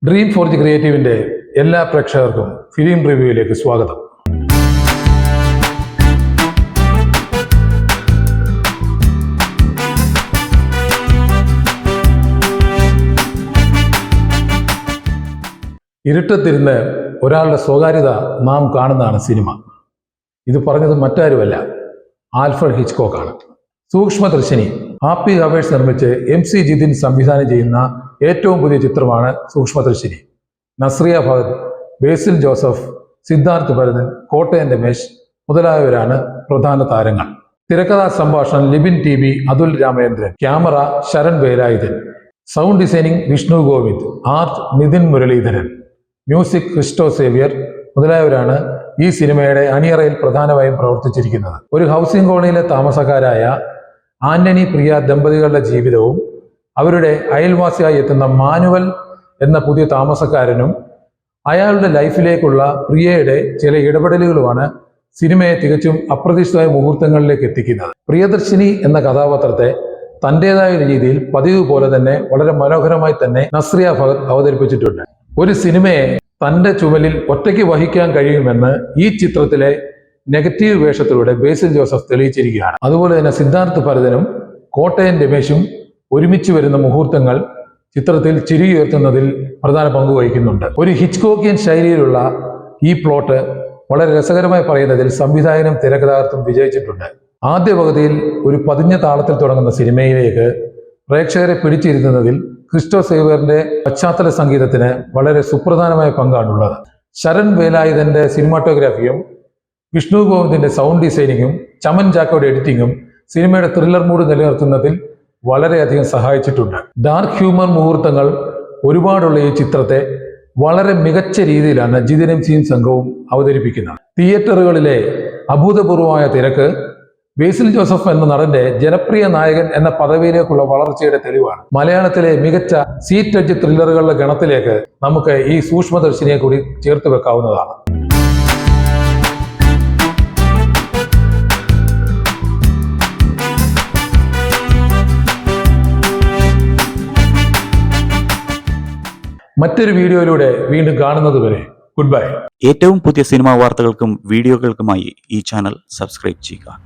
Dream forge ക്രിയേറ്റീവിൻ്റെ എല്ലാ പ്രേക്ഷകർക്കും film റിവ്യൂയിലേക്ക് സ്വാഗതം. ഇരുട്ടത്തിരുന്ന് ഒരാളുടെ സ്വകാര്യത നാം കാണുന്നതാണ് സിനിമ. ഇത് പറഞ്ഞത് മറ്റാരുമല്ല, ആൽഫ്രഡ് ഹിച്ച്കോക്കാണ്. സൂക്ഷ്മദർശിനി ഹാപ്പി ഹവേഴ്സ് നിർമ്മിച്ച് MC ജിതിൻ സംവിധാനം ചെയ്യുന്ന ഏറ്റവും പുതിയ ചിത്രമാണ് സൂക്ഷ്മദർശിനി. നസ്രിയ ഭഗത്, ബേസിൽ ജോസഫ്, സിദ്ധാർത്ഥ് ഭരതൻ, കോട്ടയം രമേശ് മുതലായവരാണ് പ്രധാന താരങ്ങൾ. തിരക്കഥാ സംഭാഷണം Libin TB, Athul Ramendran. Camera Sharan Velayudhan. Sound designing Vishnu Govind. Art Nithin Muraleedharan. Music Christo Xavier മുതലായവരാണ് ഈ സിനിമയുടെ അണിയറയിൽ പ്രധാനമായും പ്രവർത്തിച്ചിരിക്കുന്നത്. ഒരു ഹൗസിംഗ് കോളനിയിലെ താമസക്കാരായ ആന്റണി പ്രിയ ദമ്പതികളുടെ ജീവിതവും അവരുടെ അയൽവാസിയായി എത്തുന്ന മാനുവൽ എന്ന പുതിയ താമസക്കാരനും അയാളുടെ ലൈഫിലേക്കുള്ള പ്രിയയുടെ ചില ഇടപെടലുകളുമാണ് സിനിമയെ തികച്ചും അപ്രതീക്ഷിതമായ മുഹൂർത്തങ്ങളിലേക്ക് എത്തിക്കുന്നത്. പ്രിയദർശിനി എന്ന കഥാപാത്രത്തെ തൻ്റെതായ രീതിയിൽ പതിവ് പോലെ തന്നെ വളരെ മനോഹരമായി തന്നെ നസ്രിയ ഭഗത് അവതരിപ്പിച്ചിട്ടുണ്ട്. ഒരു സിനിമയെ തൻ്റെ ചുമലിൽ ഒറ്റയ്ക്ക് വഹിക്കാൻ കഴിയുമെന്ന് ഈ ചിത്രത്തിലെ നെഗറ്റീവ് വേഷത്തിലൂടെ ബേസിൽ ജോസഫ് തെളിയിച്ചിരിക്കുകയാണ്. അതുപോലെ തന്നെ സിദ്ധാർത്ഥ് ഭരതനും കോട്ടയം രമേശും ഒരുമിച്ച് വരുന്ന മുഹൂർത്തങ്ങൾ ചിത്രത്തിൽ ചിരി ഉയർത്തുന്നതിൽ പ്രധാന പങ്ക് വഹിക്കുന്നുണ്ട്. ഒരു ഹിച്ച്കോക്കിയൻ ശൈലിയിലുള്ള ഈ പ്ലോട്ട് വളരെ രസകരമായി പറയുന്നതിൽ സംവിധായകനും തിരക്കഥാകൃത്തും വിജയിച്ചിട്ടുണ്ട്. ആദ്യ പകുതിയിൽ ഒരു പതിഞ്ഞ താളത്തിൽ തുടങ്ങുന്ന സിനിമയിലേക്ക് പ്രേക്ഷകരെ പിടിച്ചിരുത്തുന്നതിൽ ക്രിസ്റ്റോ സേവ്യറിന്റെ പശ്ചാത്തല സംഗീതത്തിന് വളരെ സുപ്രധാനമായ പങ്കാണുള്ളത്. ശരൺ വേലായുധന്റെ സിനിമാറ്റോഗ്രാഫിയും വിഷ്ണു ഗോവിന്ദിന്റെ സൗണ്ട് ഡിസൈനിങ്ങും ചമൻ ജാക്കോയുടെ എഡിറ്റിങ്ങും സിനിമയുടെ ത്രില്ലർ മൂഡ് നിലനിർത്തുന്നതിൽ വളരെയധികം സഹായിച്ചിട്ടുണ്ട്. ഡാർക്ക് ഹ്യൂമർ മുഹൂർത്തങ്ങൾ ഒരുപാടുള്ള ഈ ചിത്രത്തെ വളരെ മികച്ച രീതിയിലാണ് ജിതിനും സംഘവും അവതരിപ്പിക്കുന്നത്. തിയേറ്ററുകളിലെ അഭൂതപൂർവമായ തിരക്ക് ബേസിൽ ജോസഫ് എന്ന നടന്റെ ജനപ്രിയ നായകൻ എന്ന പദവിയിലേക്കുള്ള വളർച്ചയുടെ തെളിവാണ്. മലയാളത്തിലെ മികച്ച സീറ്റ് ടച്ച് ത്രില്ലറുകളുടെ ഗണത്തിലേക്ക് നമുക്ക് ഈ സൂക്ഷ്മദർശിനിയെ കൂടി ചേർത്ത് വെക്കാവുന്നതാണ്. മറ്റൊരു വീഡിയോയിലൂടെ വീണ്ടും കാണുന്നത് വരെ ഗുഡ് ബൈ. ഏറ്റവും പുതിയ സിനിമാ വാർത്തകൾക്കും വീഡിയോകൾക്കുമായി ഈ ചാനൽ സബ്സ്ക്രൈബ് ചെയ്യുക.